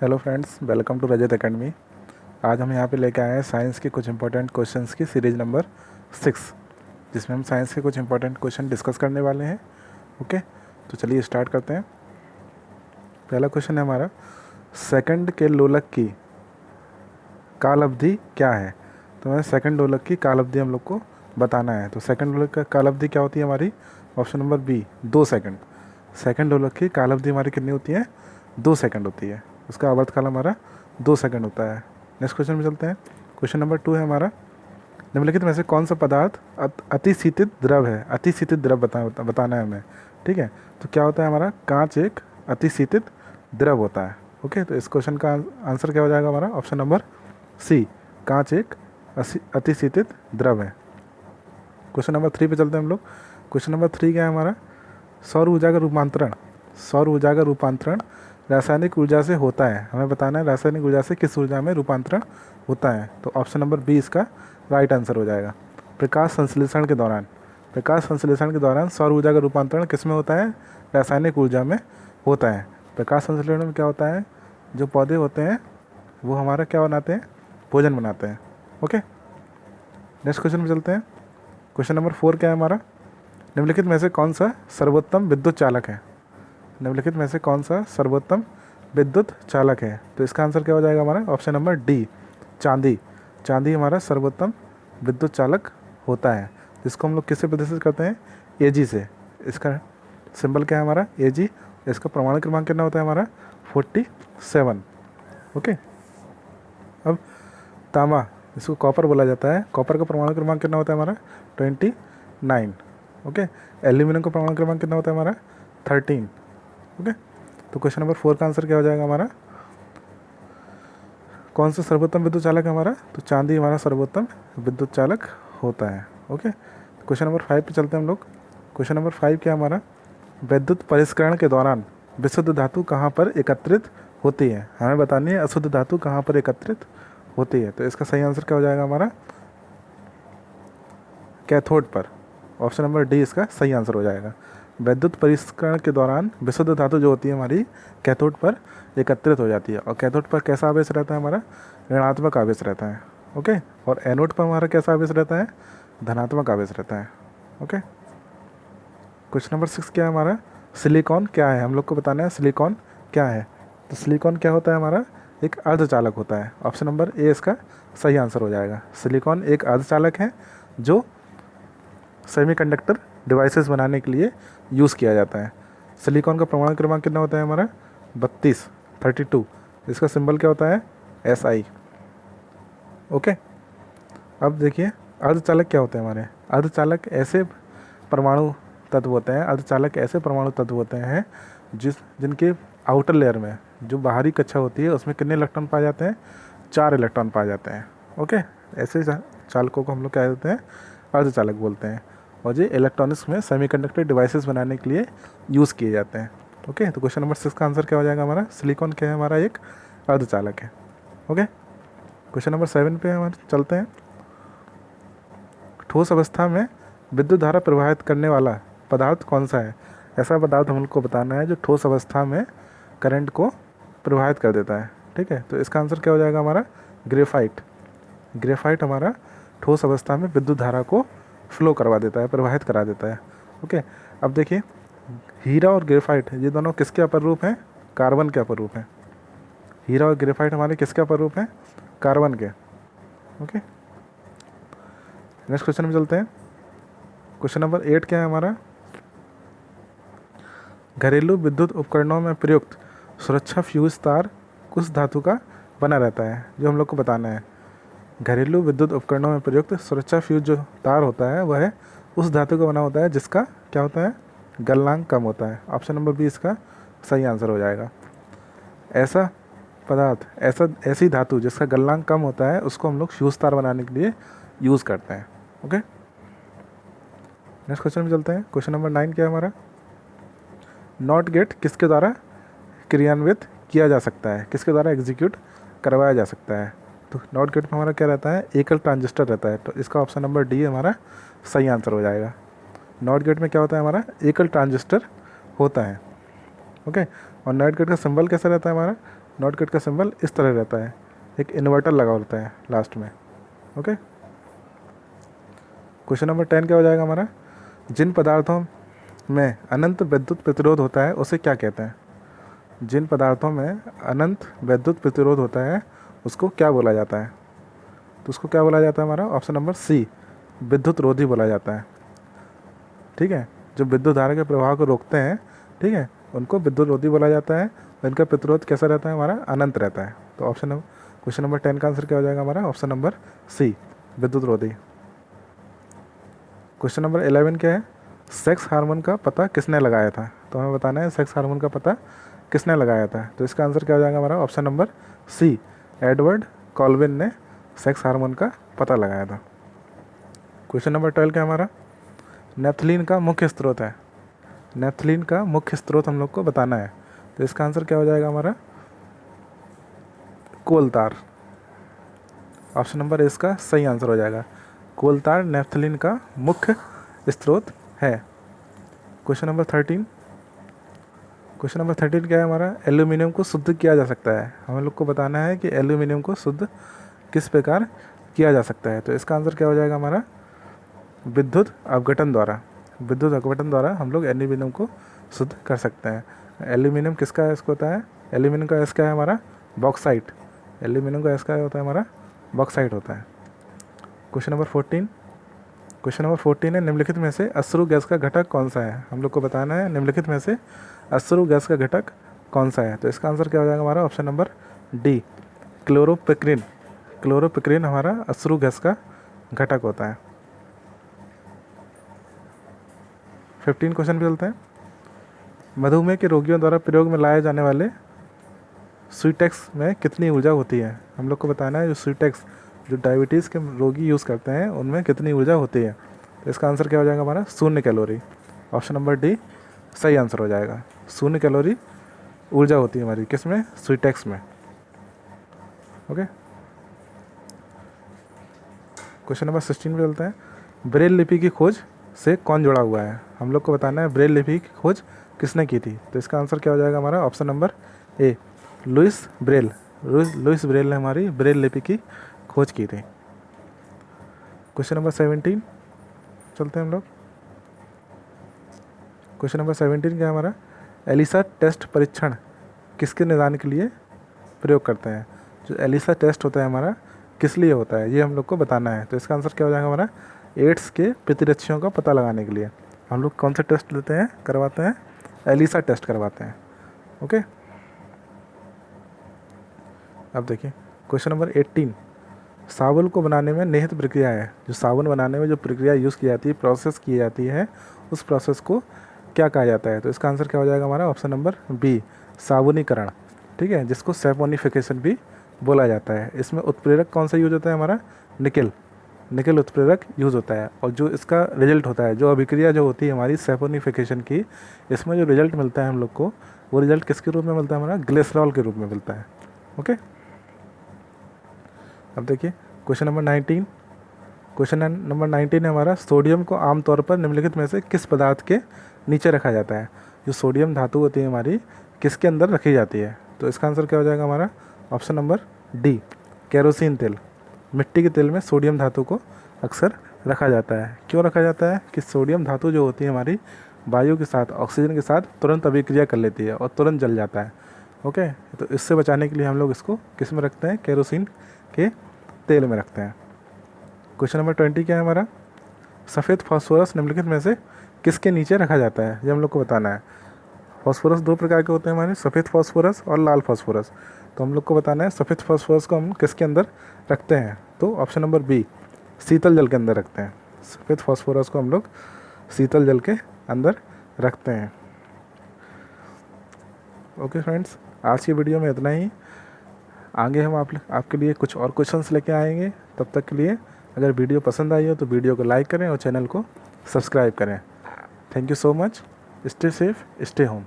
Hello friends, welcome to Rajat Academy. आज हम यहाँ पे लेके आए हैं साइंस के कुछ इंपॉर्टेंट क्वेश्चंस की सीरीज नंबर 6, जिसमें हम साइंस के कुछ इंपॉर्टेंट क्वेश्चन डिस्कस करने वाले हैं। ओके, तो चलिए स्टार्ट करते हैं। पहला क्वेश्चन है हमारा, सेकंड के लोलक की काल अवधि क्या है। तो हमें सेकंड लोलक की काल अवधि हम लोग को बताना है। तो सेकंड लोलक का काल अवधि क्या होती है हमारी? Option number B, 2 second. Second लोलक की काल अवधि हमारी कितनी होती है? 2 सेकंड होती है। उसका आवर्त काल हमारा 2 सेकंड होता है। नेक्स्ट क्वेश्चन में चलते हैं। क्वेश्चन नंबर 2 है हमारा, निम्नलिखित में से कौन सा पदार्थ अतिशीतित द्रव है? अतिशीतित द्रव बताना है हमें। ठीक है, तो क्या होता है हमारा? कांच एक अतिशीतित द्रव होता है। ओके, तो इस क्वेश्चन का आंसर क्या हो जाएगा हमारा? ऑप्शन नंबर सी, कांच एक अतिशीतित द्रव है। क्वेश्चन नंबर 3 पे चलते हैं हम लोग। क्वेश्चन नंबर 3 क्या है हमारा? सौर ऊर्जा का रूपांतरण, सौर ऊर्जा का रूपांतरण रासायनिक ऊर्जा से होता है। हमें बताना है रासायनिक ऊर्जा से किस ऊर्जा में रूपांतरण होता है। तो ऑप्शन नंबर बी इसका राइट आंसर हो जाएगा। प्रकाश संश्लेषण के दौरान, प्रकाश संश्लेषण के दौरान सौर ऊर्जा का रूपांतरण किस में होता है? रासायनिक ऊर्जा में होता है। प्रकाश संश्लेषण में क्या होता है? जो पौधे होते हैं वो हमारा क्या बनाते हैं? भोजन बनाते हैं। ओके, नेक्स्ट क्वेश्चन में चलते हैं। क्वेश्चन नंबर 4 क्या है हमारा? निम्नलिखित में से कौन सा सर्वोत्तम विद्युत चालक है? निम्नलिखित में से कौन सा सर्वोत्तम विद्युत चालक है? तो इसका आंसर क्या हो जाएगा हमारा? ऑप्शन नंबर डी, चांदी। चांदी हमारा सर्वोत्तम विद्युत चालक होता है, जिसको हम लोग किससे प्रदर्शित करते हैं? एजी से। इसका सिंबल क्या है हमारा? एजी। इसका परमाणु क्रमांक कितना होता है हमारा? 47। ओके, अब तांबा, इसको कॉपर बोला जाता है। कॉपर का परमाणु क्रमांक कितना होता है हमारा? 29। ओके, एल्यूमिनियम का परमाणु क्रमांक कितना होता है हमारा? 13। ओके, तो क्वेश्चन नंबर 4 का आंसर क्या हो जाएगा हमारा? कौन सा सर्वोत्तम विद्युत चालक है हमारा? तो चांदी हमारा सर्वोत्तम विद्युत चालक होता है। ओके, क्वेश्चन नंबर 5 पे चलते हैं हम लोग। क्वेश्चन नंबर 5 क्या हमारा? विद्युत परिष्करण के दौरान विशुद्ध धातु कहाँ पर एकत्रित होती है? हमें बतानी है अशुद्ध धातु कहाँ पर एकत्रित होती है। तो इसका सही आंसर क्या हो जाएगा हमारा? कैथोड पर। ऑप्शन नंबर डी इसका सही आंसर हो जाएगा। विद्युत परिष्करण के दौरान विशुद्ध धातु जो होती है हमारी कैथोड पर एकत्रित हो जाती है। और कैथोड पर कैसा आवेश रहता है हमारा? ऋणात्मक आवेश रहता है। ओके, और एनोड पर हमारा कैसा आवेश रहता है? धनात्मक आवेश रहता है। ओके, क्वेश्चन नंबर 6 क्या है हमारा? सिलिकॉन क्या है? हम लोग को बताना है सिलिकॉन क्या है। तो सिलिकॉन क्या होता है हमारा? एक अर्धचालक होता है। ऑप्शन नंबर ए इसका सही आंसर हो जाएगा। सिलिकॉन एक अर्धचालक है जो सेमीकंडक्टर डिवाइसेस बनाने के लिए यूज़ किया जाता है। सिलिकॉन का परमाणु क्रमांक कितना होता है हमारा? 32। इसका सिंबल क्या होता है? SI। ओके, अब देखिए अर्धचालक क्या होते हैं हमारे? अर्धचालक ऐसे परमाणु तत्व होते हैं, अर्धचालक ऐसे परमाणु तत्व होते हैं जिनके आउटर लेयर में, जो बाहरी कक्षा होती है, उसमें कितने इलेक्ट्रॉन पाए जाते हैं? 4 इलेक्ट्रॉन पाए जाते हैं। ओके, ऐसे चालकों को हम लोग क्या कहते हैं? अर्धचालक बोलते हैं। और ये इलेक्ट्रॉनिक्स में सेमीकंडक्टर डिवाइसेस बनाने के लिए यूज़ किए जाते हैं। ओके, तो क्वेश्चन नंबर 6 का आंसर क्या हो जाएगा हमारा? सिलिकॉन क्या है हमारा? एक अर्धचालक है। ओके, क्वेश्चन नंबर 7 पे हम चलते हैं। ठोस अवस्था में विद्युत धारा प्रवाहित करने वाला पदार्थ कौन सा है? ऐसा पदार्थ हम लोग को बताना है जो ठोस अवस्था में करंट को प्रवाहित कर देता है। ठीक है, तो इसका आंसर क्या हो जाएगा हमारा? ग्रेफाइट। ग्रेफाइट हमारा ठोस अवस्था में विद्युत धारा को फ्लो करवा देता है, प्रवाहित करा देता है। ओके, अब देखिए हीरा और ग्रेफाइट ये दोनों किसके अपर रूप हैं? कार्बन के अपर रूप हैं। हीरा और ग्रेफाइट हमारे किसके अपर रूप हैं? कार्बन के। ओके, नेक्स्ट क्वेश्चन में चलते हैं। क्वेश्चन नंबर 8 क्या है हमारा? घरेलू विद्युत उपकरणों में प्रयुक्त सुरक्षा फ्यूज तार किस धातु का बना रहता है? जो हम लोग को बताना है। घरेलू विद्युत उपकरणों में प्रयुक्त सुरक्षा फ्यूज जो तार होता है वह उस धातु का बना होता है जिसका क्या होता है? गलनांक कम होता है। ऑप्शन नंबर बी इसका सही आंसर हो जाएगा। ऐसा पदार्थ, ऐसी धातु जिसका गलनांक कम होता है उसको हम लोग फ्यूज तार बनाने के लिए यूज़ करते हैं। ओके, नेक्स्ट क्वेश्चन में चलते हैं। क्वेश्चन नंबर 9 क्या है हमारा? नॉट गेट किसके द्वारा क्रियान्वित किया जा सकता है? किसके द्वारा एग्जीक्यूट करवाया जा सकता है? तो नॉट गेट में हमारा क्या रहता है? एकल ट्रांजिस्टर रहता है। तो इसका ऑप्शन नंबर डी हमारा सही आंसर हो जाएगा। नॉट गेट में क्या होता है हमारा? एकल ट्रांजिस्टर होता है। ओके, और नॉट गेट का सिंबल कैसा रहता है हमारा? नॉट गेट का सिंबल इस तरह रहता है, एक इन्वर्टर लगा होता है लास्ट में। ओके, क्वेश्चन नंबर 10 क्या हो जाएगा हमारा, जिन पदार्थों में अनंत विद्युत प्रतिरोध होता है उसे क्या कहते हैं। जिन पदार्थों में अनंत विद्युत प्रतिरोध होता है उसको क्या बोला जाता है, तो उसको क्या बोला जाता है हमारा ऑप्शन नंबर सी, विद्युत रोधी बोला जाता है। ठीक है, जो विद्युत धारा के प्रवाह को रोकते हैं, ठीक है, उनको विद्युत रोधी बोला जाता है। इनका प्रतिरोध कैसा रहता है हमारा, अनंत रहता है। तो ऑप्शन नंबर क्वेश्चन नंबर 10 का आंसर क्या हो जाएगा हमारा ऑप्शन नंबर सी, विद्युत रोधी। क्वेश्चन नंबर 11 क्या है, सेक्स हार्मोन का पता किसने लगाया था। तो हमें बताना है सेक्स हार्मोन का पता किसने लगाया था। तो इसका आंसर क्या हो जाएगा हमारा option number C, Edward Calvin ने सेक्स हार्मोन का पता लगाया था। क्वेश्चन नंबर 12 क्या हमारा, नेफ्थलीन का मुख्य स्रोत है। नेफ्थलीन का मुख्य स्रोत हम लोग को बताना है। तो इसका आंसर क्या हो जाएगा हमारा, कोलतार। ऑप्शन नंबर इसका सही आंसर हो जाएगा, कोलतार नेफ्थलीन का मुख्य स्रोत है। क्वेश्चन नंबर 13, क्वेश्चन नंबर 13 क्या है हमारा, एल्यूमिनियम को शुद्ध किया जा सकता है। हम लोग को बताना है कि एल्यूमिनियम को शुद्ध किस प्रकार किया जा सकता है। तो इसका आंसर क्या हो जाएगा हमारा, विद्युत अपघटन द्वारा। विद्युत अपघटन द्वारा हम लोग एल्यूमिनियम को शुद्ध कर सकते हैं। एल्यूमिनियम किसका एस होता है, एल्यूमिनियम का एस क्या है हमारा, बॉक्साइट। एल्यूमिनियम का एस क्या होता है हमारा, बॉक्साइट होता है। क्वेश्चन नंबर 14, क्वेश्चन नंबर 14 है, निम्नलिखित में से अश्रु गैस का घटक कौन सा है। हम लोग को बताना है निम्नलिखित में से अश्रु गैस का घटक कौन सा है। तो इसका आंसर क्या हो जाएगा हमारा option number D, chloropicrin. Chloropicrin हमारा अश्रु गैस का घटक होता है। 15 क्वेश्चन पे चलते हैं, मधुमेह के रोगियों द्वारा प्रयोग में लाए जाने वाले स्वीटेक्स में कितनी ऊर्जा होती है। हम लोग को बताना है जो स्वीटेक्स जो डायबिटीज़ के रोगी यूज़ करते हैं उनमें कितनी ऊर्जा होती है। तो इसका आंसर क्या हो जाएगा हमारा 0 कैलोरी। ऑप्शन नंबर डी सही आंसर हो जाएगा, 0 कैलोरी ऊर्जा होती है हमारी किस में, स्वीटेक्स में। ओके, क्वेश्चन नंबर 16 पे चलते हैं, ब्रेल लिपि की खोज से कौन जुड़ा हुआ है। हम लोग को बताना है ब्रेल लिपि की खोज किसने की थी। तो इसका आंसर क्या हो जाएगा हमारा option number A, Louis Braille. Louis Braille ने हमारी ब्रेल लिपि की खोज की थी। क्वेश्चन नंबर 17 चलते हैं हम लोग, क्वेश्चन नंबर 17 क्या है हमारा, एलिसा टेस्ट परीक्षण किसके निदान के लिए प्रयोग करते हैं। जो एलिसा टेस्ट होता है हमारा किस लिए होता है ये हम लोग को बताना है। तो इसका आंसर क्या हो जाएगा हमारा, एड्स के प्रतिरक्षियों का पता लगाने के लिए हम लोग कौन सा टेस्ट लेते हैं, करवाते हैं, एलिसा टेस्ट करवाते हैं। ओके, अब देखिए क्वेश्चन नंबर 18, साबुन को बनाने में निहित प्रक्रिया है। जो साबुन बनाने में जो प्रक्रिया यूज़ की जाती है, प्रोसेस की जाती है, उस प्रोसेस को क्या कहा जाता है। तो इसका आंसर क्या हो जाएगा हमारा ऑप्शन नंबर बी, साबुनीकरण। ठीक है, जिसको सैपोनिफिकेशन भी बोला जाता है। इसमें उत्प्रेरक कौन सा यूज होता है हमारा, निकेल। निकेल उत्प्रेरक यूज़ होता है। और जो इसका रिजल्ट होता है, जो अभिक्रिया जो होती है हमारी सैपोनिफिकेशन की, इसमें जो रिजल्ट मिलता है हम लोग को, वो रिजल्ट किसके रूप में मिलता है हमारा, ग्लिसरॉल के रूप में मिलता है। ओके, अब देखिए क्वेश्चन नंबर 19, क्वेश्चन नंबर 19 है हमारा, सोडियम को आमतौर पर निम्नलिखित में से किस पदार्थ के नीचे रखा जाता है। जो सोडियम धातु होती है हमारी किसके अंदर रखी जाती है। तो इसका आंसर क्या हो जाएगा हमारा ऑप्शन नंबर डी, केरोसिन तेल। मिट्टी के तेल में सोडियम धातु को अक्सर रखा जाता है। क्यों रखा जाता है कि सोडियम धातु जो होती है हमारी वायु के साथ, ऑक्सीजन के साथ तुरंत अभिक्रिया कर लेती है और तुरंत जल जाता है। ओके, तो इससे बचाने के लिए हम लोग इसको किस में रखते हैं, केरोसिन के तेल में रखते हैं। क्वेश्चन नंबर 20 क्या है हमारा, सफ़ेद फास्फोरस निम्नलिखित में से किसके नीचे रखा जाता है, ये हम लोग को बताना है। फास्फोरस दो प्रकार के होते हैं हमारे, सफ़ेद फास्फोरस और लाल फास्फोरस। तो हम लोग को बताना है सफ़ेद फास्फोरस को हम किसके अंदर रखते हैं। तो ऑप्शन नंबर बी, शीतल जल के अंदर रखते हैं। सफ़ेद फास्फोरस को हम लोग शीतल जल के अंदर रखते हैं। ओके फ्रेंड्स, आज की वीडियो में इतना ही। आगे हम आपके लिए कुछ और क्वेश्चंस लेके आएंगे। तब तक के लिए अगर वीडियो पसंद आई हो तो वीडियो को लाइक करें और चैनल को सब्सक्राइब करें। Thank you so much. Stay safe, stay home.